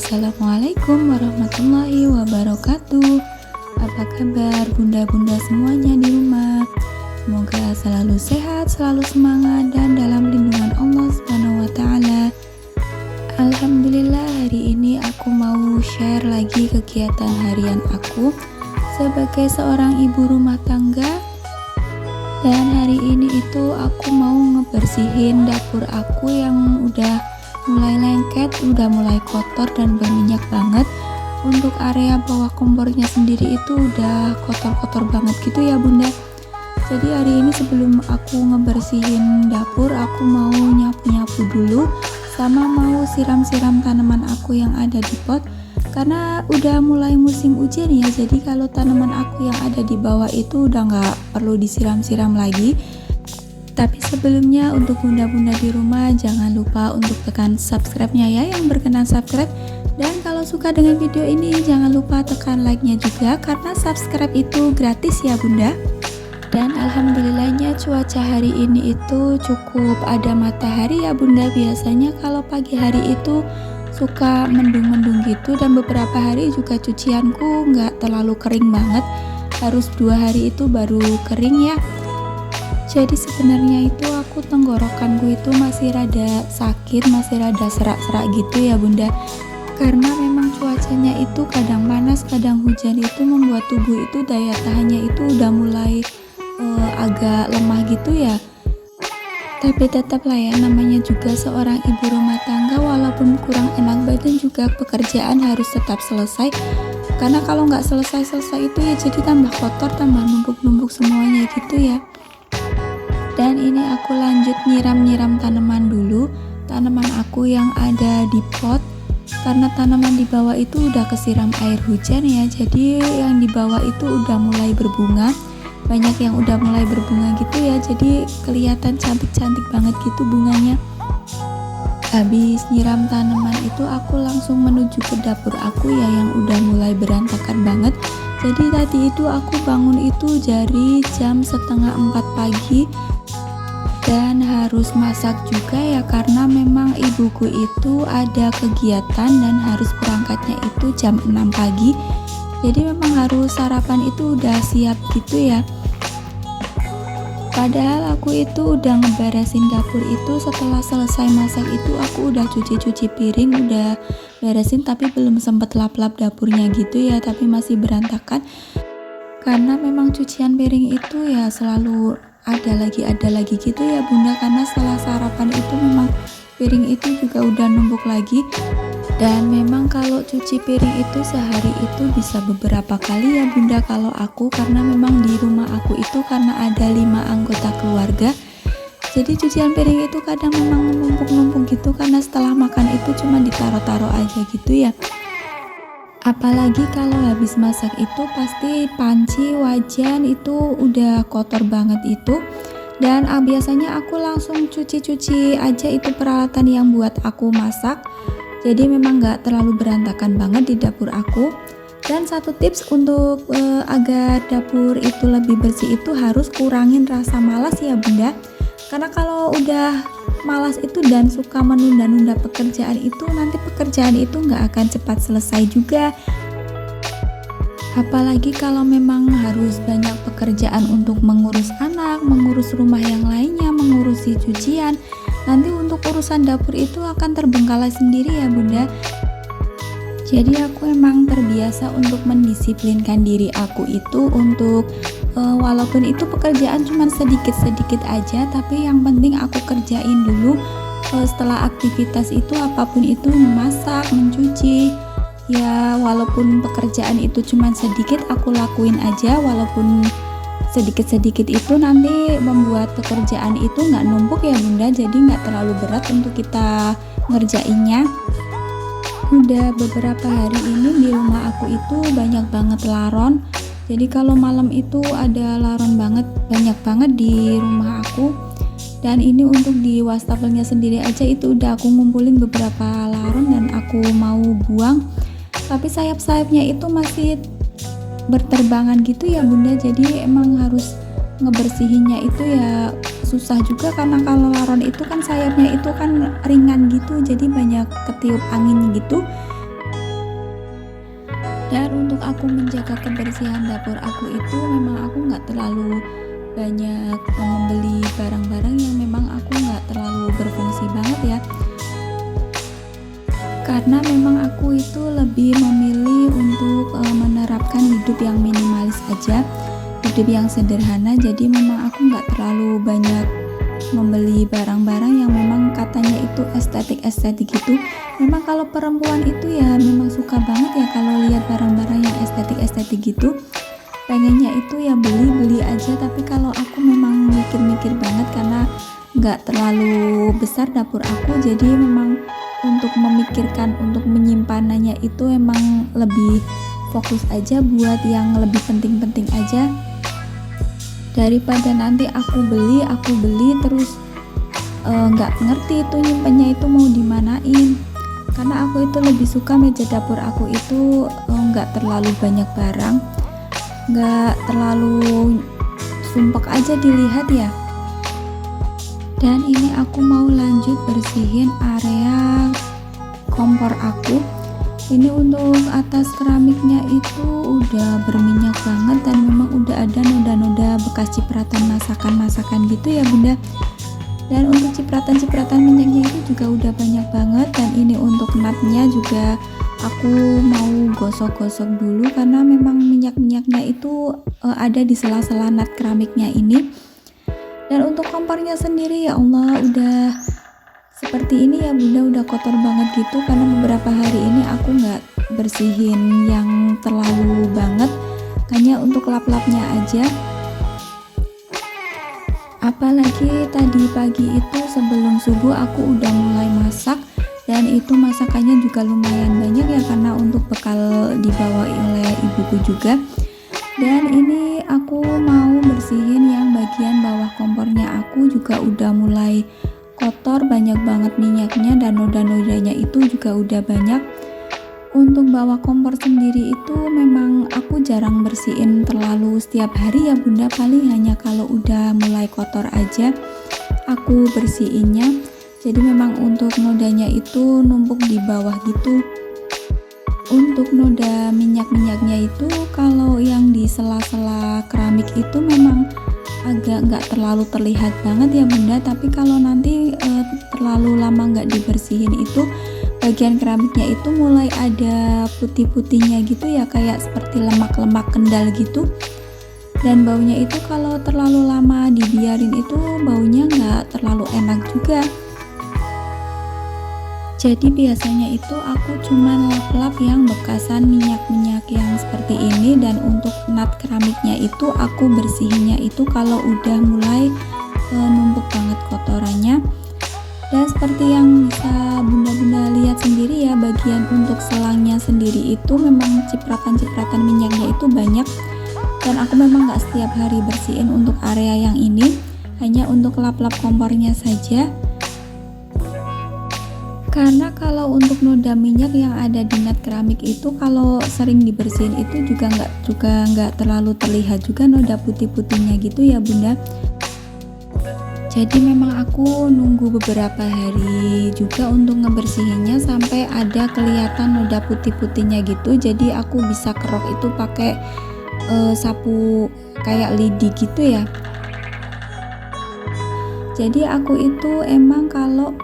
Assalamualaikum warahmatullahi wabarakatuh. Apa kabar bunda-bunda semuanya di rumah? Semoga selalu sehat, selalu semangat, dan dalam lindungan Allah SWT. Alhamdulillah, hari ini aku mau share lagi kegiatan harian aku sebagai seorang ibu rumah tangga. Dan hari ini itu aku mau ngebersihin dapur aku yang udah mulai lengket, udah mulai kotor dan berminyak banget. Untuk area bawah kompornya sendiri itu udah kotor-kotor banget gitu ya bunda. Jadi hari ini sebelum aku ngebersihin dapur, aku mau nyapu-nyapu dulu, sama mau siram-siram tanaman aku yang ada di pot. Karena udah mulai musim hujan ya, jadi kalau tanaman aku yang ada di bawah itu udah nggak perlu disiram-siram lagi. Tapi sebelumnya untuk bunda-bunda di rumah, jangan lupa untuk tekan subscribe-nya ya yang berkenan subscribe. Dan kalau suka dengan video ini, jangan lupa tekan like-nya juga, karena subscribe itu gratis ya bunda. Dan alhamdulillahnya cuaca hari ini itu cukup ada matahari ya bunda. Biasanya kalau pagi hari itu suka mendung-mendung gitu, dan beberapa hari juga cucianku nggak terlalu kering banget, harus 2 hari itu baru kering ya. Jadi sebenarnya itu aku tenggorokanku itu masih rada sakit, masih rada serak-serak gitu ya bunda. Karena memang cuacanya itu kadang panas, kadang hujan, itu membuat tubuh itu daya tahannya itu udah mulai agak lemah gitu ya. Tapi tetap lah ya, namanya juga seorang ibu rumah tangga, walaupun kurang enak badan juga pekerjaan harus tetap selesai. Karena kalau nggak selesai-selesai itu ya jadi tambah kotor, tambah numpuk-numpuk semuanya gitu ya. Dan ini aku lanjut nyiram-nyiram tanaman dulu, tanaman aku yang ada di pot. Karena tanaman di bawah itu udah kesiram air hujan ya, jadi yang di bawah itu udah mulai berbunga. Banyak yang udah mulai berbunga gitu ya, jadi kelihatan cantik-cantik banget gitu bunganya. Habis nyiram tanaman itu aku langsung menuju ke dapur aku ya, yang udah mulai berantakan banget. Jadi tadi itu aku bangun itu dari jam 3:30 pagi, dan harus masak juga ya, karena memang ibuku itu ada kegiatan dan harus berangkatnya itu jam 6 pagi. Jadi memang harus sarapan itu udah siap gitu ya. Padahal aku itu udah ngeberesin dapur itu, setelah selesai masak itu aku udah cuci-cuci piring, udah beresin, tapi belum sempet lap-lap dapurnya gitu ya, tapi masih berantakan. Karena memang cucian piring itu ya selalu ada lagi gitu ya bunda, karena setelah sarapan itu memang piring itu juga udah numpuk lagi. Dan memang kalau cuci piring itu sehari itu bisa beberapa kali ya bunda kalau aku, karena memang di rumah aku itu karena ada 5 anggota keluarga, jadi cucian piring itu kadang memang numpuk-numpuk gitu, karena setelah makan itu cuma ditaro-taro aja gitu ya. Apalagi kalau habis masak itu pasti panci, wajan itu udah kotor banget itu. Dan biasanya aku langsung cuci-cuci aja itu peralatan yang buat aku masak. Jadi memang gak terlalu berantakan banget di dapur aku. Dan satu tips untuk agar dapur itu lebih bersih itu harus kurangin rasa malas ya bunda. Karena kalau udah malas itu dan suka menunda-nunda pekerjaan itu, nanti pekerjaan itu nggak akan cepat selesai juga. Apalagi kalau memang harus banyak pekerjaan untuk mengurus anak, mengurus rumah yang lainnya, mengurusi cucian, nanti untuk urusan dapur itu akan terbengkalai sendiri ya bunda. Jadi aku emang terbiasa untuk mendisiplinkan diri aku itu untuk walaupun itu pekerjaan cuma sedikit-sedikit aja, tapi yang penting aku kerjain dulu. Setelah aktivitas itu apapun itu, memasak, mencuci, ya walaupun pekerjaan itu cuma sedikit aku lakuin aja, walaupun sedikit-sedikit itu nanti membuat pekerjaan itu nggak numpuk ya bunda, jadi nggak terlalu berat untuk kita ngerjainnya. Udah beberapa hari ini di rumah aku itu banyak banget laron. Jadi kalau malam itu ada laron banyak banget di rumah aku. Dan ini untuk di wastafelnya sendiri aja itu udah aku ngumpulin beberapa laron dan aku mau buang. Tapi sayap-sayapnya itu masih berterbangan gitu ya bunda. Jadi emang harus ngebersihinnya itu ya susah juga, karena kalau laron itu kan sayapnya itu kan ringan gitu, jadi banyak ketiup angin gitu. Dan untuk aku menjaga kebersihan dapur aku itu memang aku nggak terlalu banyak membeli barang-barang yang memang aku nggak terlalu berfungsi banget ya, karena memang aku itu lebih memilih untuk menerapkan hidup yang minimalis aja, hidup yang sederhana. Jadi memang aku nggak terlalu banyak membeli barang-barang yang memang katanya itu estetik gitu. Memang kalau perempuan itu ya memang suka banget ya kalau lihat barang-barang yang estetik gitu, pengennya itu ya beli aja. Tapi kalau aku memang mikir-mikir banget karena nggak terlalu besar dapur aku, jadi memang untuk memikirkan untuk menyimpanannya itu emang lebih fokus aja buat yang lebih penting-penting aja, daripada nanti aku beli terus nggak ngerti itu nyimpannya itu mau dimanain. Karena aku itu lebih suka meja dapur aku itu nggak terlalu banyak barang, nggak terlalu sumpek aja dilihat ya. Dan ini aku mau lanjut bersihin area kompor aku. Ini untuk atas keramiknya itu udah berminyak banget dan memang udah ada noda-noda bekas cipratan masakan gitu ya bunda. Dan untuk cipratan minyaknya itu juga udah banyak banget. Dan ini untuk natnya juga aku mau gosok-gosok dulu karena memang minyak-minyaknya itu ada di sela-sela nat keramiknya ini. Dan untuk kompornya sendiri ya Allah udah seperti ini ya bunda, udah kotor banget gitu karena beberapa hari ini aku nggak bersihin yang terlalu banget, hanya untuk lap-lapnya aja. Apalagi tadi pagi itu sebelum subuh aku udah mulai masak, dan itu masakannya juga lumayan banyak ya karena untuk bekal dibawa oleh ibuku juga. Dan ini aku mau bersihin yang bagian bawah kompornya, aku juga udah mulai kotor, banyak banget minyaknya dan noda-nodanya itu juga udah banyak. Untuk bawah kompor sendiri itu memang aku jarang bersihin terlalu setiap hari ya bunda, paling hanya kalau udah mulai kotor aja aku bersihinnya. Jadi memang untuk nodanya itu numpuk di bawah gitu. Untuk noda minyak-minyaknya itu kalau yang di sela-sela keramik itu memang agak nggak terlalu terlihat banget ya bunda, tapi kalau nanti terlalu lama nggak dibersihin itu bagian keramiknya itu mulai ada putih-putihnya gitu ya, kayak seperti lemak-lemak kendal gitu. Dan baunya itu kalau terlalu lama dibiarin itu baunya nggak terlalu enak juga. Jadi biasanya itu aku cuman lap-lap yang bekasan minyak-minyak yang seperti ini. Dan untuk nat keramiknya itu aku bersihinnya itu kalau udah mulai numpuk banget kotorannya. Dan seperti yang bisa bunda-bunda lihat sendiri ya, bagian untuk selangnya sendiri itu memang cipratan-cipratan minyaknya itu banyak. Dan aku memang gak setiap hari bersihin untuk area yang ini, hanya untuk lap-lap kompornya saja. Karena kalau untuk noda minyak yang ada di nat keramik itu kalau sering dibersihin itu juga nggak terlalu terlihat juga noda putih-putihnya gitu ya bunda. Jadi memang aku nunggu beberapa hari juga untuk ngebersihinnya sampai ada kelihatan noda putih-putihnya gitu. Jadi aku bisa kerok itu pakai sapu kayak lidi gitu ya. Jadi aku itu emang kalau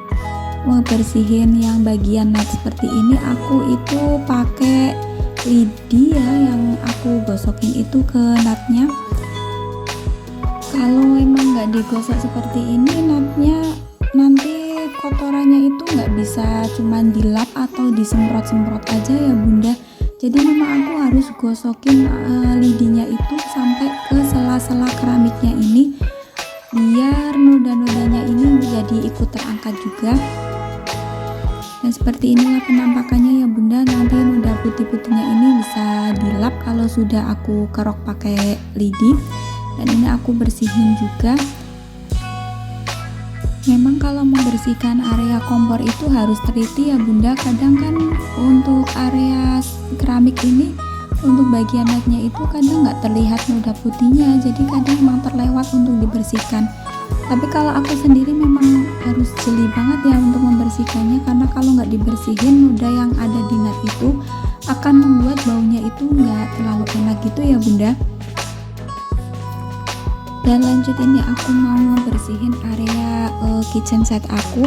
mau bersihin yang bagian nat seperti ini aku itu pakai lidi ya, yang aku gosokin itu ke natnya. Kalau emang nggak digosok seperti ini natnya, nanti kotorannya itu nggak bisa cuman dilap atau disemprot-semprot aja ya bunda. Jadi memang aku harus gosokin lidinya itu sampai ke sela-sela keramiknya ini, biar noda-nodanya ini jadi ikut terangkat juga. Dan seperti inilah penampakannya ya bunda, nanti noda putih-putihnya ini bisa dilap kalau sudah aku kerok pakai lidi. Dan ini aku bersihin juga. Memang kalau membersihkan area kompor itu harus teliti ya bunda, kadang kan untuk area keramik ini untuk bagian natnya itu kadang nggak terlihat noda putihnya, jadi kadang memang terlewat untuk dibersihkan. Tapi kalau aku sendiri memang harus jeli banget ya untuk membersihkannya, karena kalau nggak dibersihin noda yang ada di nat itu akan membuat baunya itu nggak terlalu enak gitu ya bunda. Dan lanjut ini aku mau bersihin area kitchen set aku,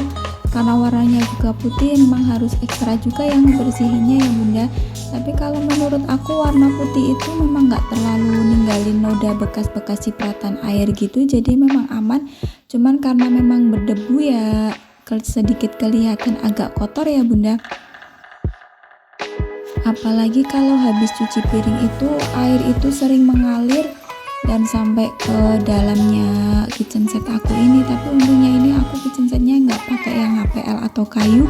karena warnanya juga putih memang harus ekstra juga yang bersihinnya ya bunda. Tapi kalau menurut aku warna putih itu memang nggak terlalu ninggalin noda bekas-bekas cipratan air gitu, jadi memang aman. Cuman karena memang berdebu ya sedikit kelihatan agak kotor ya bunda. Apalagi kalau habis cuci piring itu air itu sering mengalir dan sampai ke dalamnya kitchen set aku ini. Tapi untungnya ini aku kitchen setnya nggak pakai yang HPL atau kayu,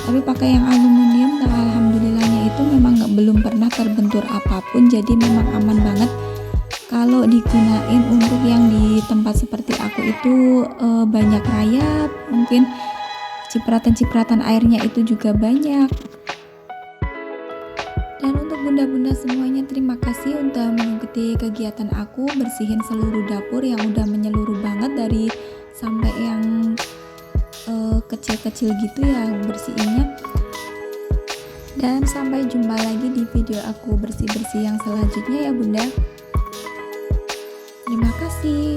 tapi pakai yang aluminium, dan alhamdulillahnya itu memang belum pernah terbentur apapun, jadi memang aman banget kalau digunain untuk yang di tempat seperti aku itu banyak rayap, mungkin cipratan-cipratan airnya itu juga banyak. Dan untuk bunda-bunda semuanya, terima kasih untuk mengikuti kegiatan aku bersihin seluruh dapur yang udah menyeluruh banget, dari sampai yang kecil-kecil gitu ya bersihinnya. Dan sampai jumpa lagi di video aku bersih-bersih yang selanjutnya ya bunda. Terima kasih.